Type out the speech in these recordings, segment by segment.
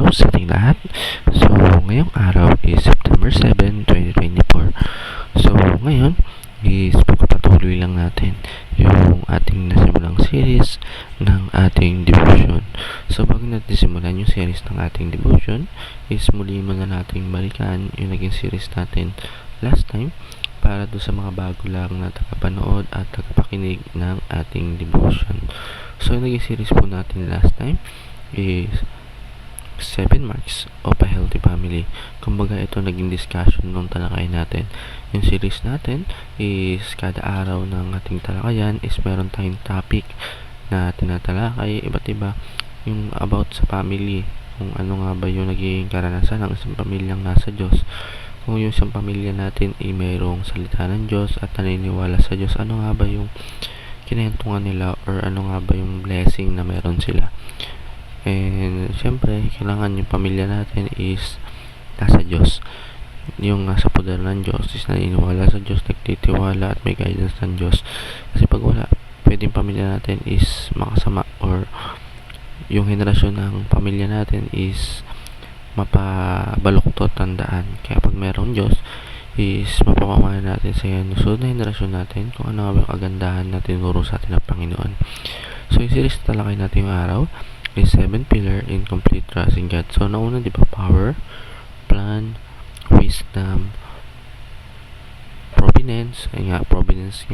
araw sa ating lahat. So, ngayong araw is September 7, 2024. So, ngayon is pagpapatuloy lang natin yung ating nasimulang series ng ating devotion. So, bago natin simulan yung series ng ating devotion, is muli muna nating balikan yung naging series natin last time para do sa mga bago lang na tagapanood at tagapakinig ng ating devotion. So, yung naging series po natin last time is 7 marks of a healthy family. Kumbaga ito naging discussion nung talakay natin. Yung series natin is kada araw ng ating talakayan is meron tayong topic na tinatalakay, iba't iba yung about sa family, kung ano nga ba yung naging karanasan ng isang pamilyang nasa Diyos. Kung yung isang pamilya natin ay mayroong salita ng Diyos at naniniwala sa Diyos, ano nga ba yung kinahentungan nila or ano nga ba yung blessing na meron sila. And syempre, kailangan yung pamilya natin is nasa Diyos. Yung nasa poder ng Diyos is naniniwala sa Diyos, nagtitiwala at may guidance ng Diyos. Kasi pag wala, pwedeng pamilya natin is makasama or yung henerasyon ng pamilya natin is mapabaluktot tandaan. Kaya pag merong Diyos, is mapapamana natin sa susunod na henerasyon natin kung ano ang kagandahan na tinuro sa atin ng Panginoon. So, yung series na talakay natin yung araw is 7 pillar in complete trust in God. So, nauna, di ba, power, plan, wisdom, providence, providence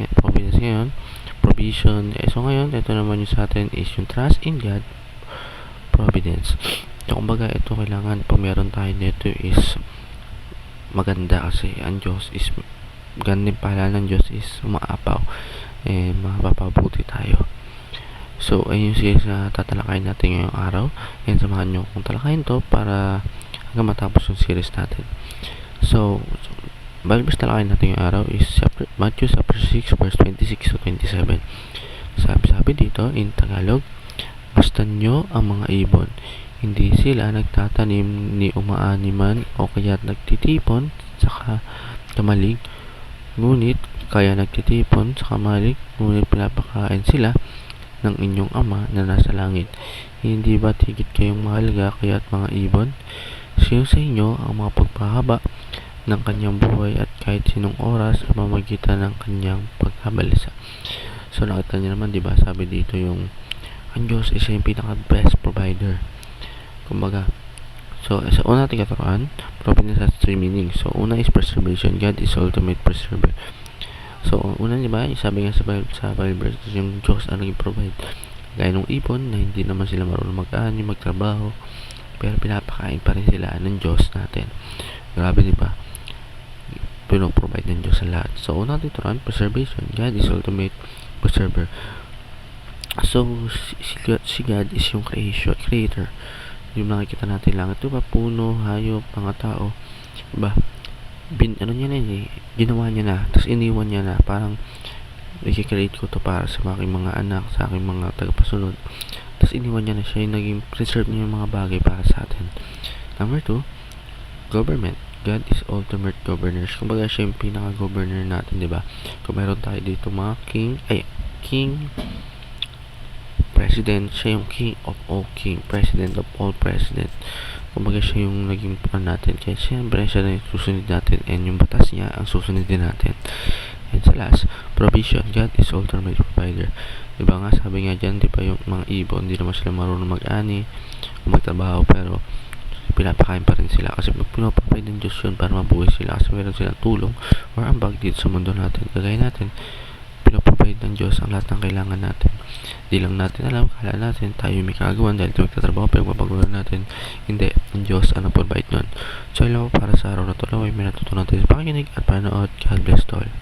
ngayon, provision. So, ngayon, ito naman yung sa atin is yung trust in God, providence. So, kumbaga, ito kailangan, pag meron tayo nito is maganda kasi ang Diyos is, gandang pala ng Diyos is umaapaw. Mapapabuti tayo. So, ayun yung series na tatalakayin natin ngayong araw. And samahan nyo kung talakayin to para hanggang matapos yung series natin. So Bible verse talakayin natin yung araw is Matthew chapter 6 verse 26 to 27. Sabi dito in Tagalog, "Bastan nyo ang mga ibon. Hindi sila nagtatanim ni umaaniman o kaya nagtitipon sa kamalig. Ngunit pinapakain sila ng inyong Ama na nasa langit. Hindi ba tigit kayong mahalaga kaya't mga ibon? Sino sa inyo ang mga pagpahaba ng kanyang buhay at kahit sinong oras sa pamamagitan ng kanyang pagkabalisa?" So, nakita niyo naman, diba, sabi dito yung ang Diyos is yung pinaka-best provider. Kumbaga, so, sa una natin katuruan, providence has 3 meanings. So, una is preservation. God is ultimate preserver. So, una, diba, sabi nga sa Bible verse, yung Diyos ang nag-provide. Gaya ng ibon na hindi naman sila marunong mag-ani, magtrabaho, pero pinapakain pa rin sila ng Diyos natin. Grabe, diba? Pinoprovide ng Diyos sa lahat. So, una dito rin, preservation. God is ultimate preserver. So, si God is yung creator. Yung nakikita natin lang, ito ba, puno, hayop, mga tao, diba? Ginawa niya na, tapos iniwan niya na, parang i-create ko to para sa aking mga anak, sa aking mga tagapasunod, tapos iniwan niya na siya, yung naging preserve niya yung mga bagay para sa atin. Number 2, government. God is ultimate governor. Kumbaga siya yung pinaka-governor natin, diba? Kung meron tayo dito mga king, president, siya yung king of all king, president of all president. Kumbaga siya yung naging plan natin. Kaya siyempre siya na yung susunod natin and yung batas niya ang susunod din natin. And sa last, provision. God is ultimate provider. Diba nga, sabi nga dyan, diba yung mga ibon, hindi naman sila marunong mag-ani o magtrabaho, pero pinapakain pa rin sila kasi pinapapay ng Diyos yun para mabuhay sila kasi meron silang tulong or ambag dito sa mundo natin. Kagaya natin, pinapapay ng Diyos ang lahat ng kailangan natin. Di lang natin alam, kala natin tayo may kagawan dahil ito magtatrabaho pero mapagulan natin. Hindi, ang Diyos ang provide nun. So, alam mo, para sa araw na ito, may natutunan tayo sa pakikinig at panood. God bless to all.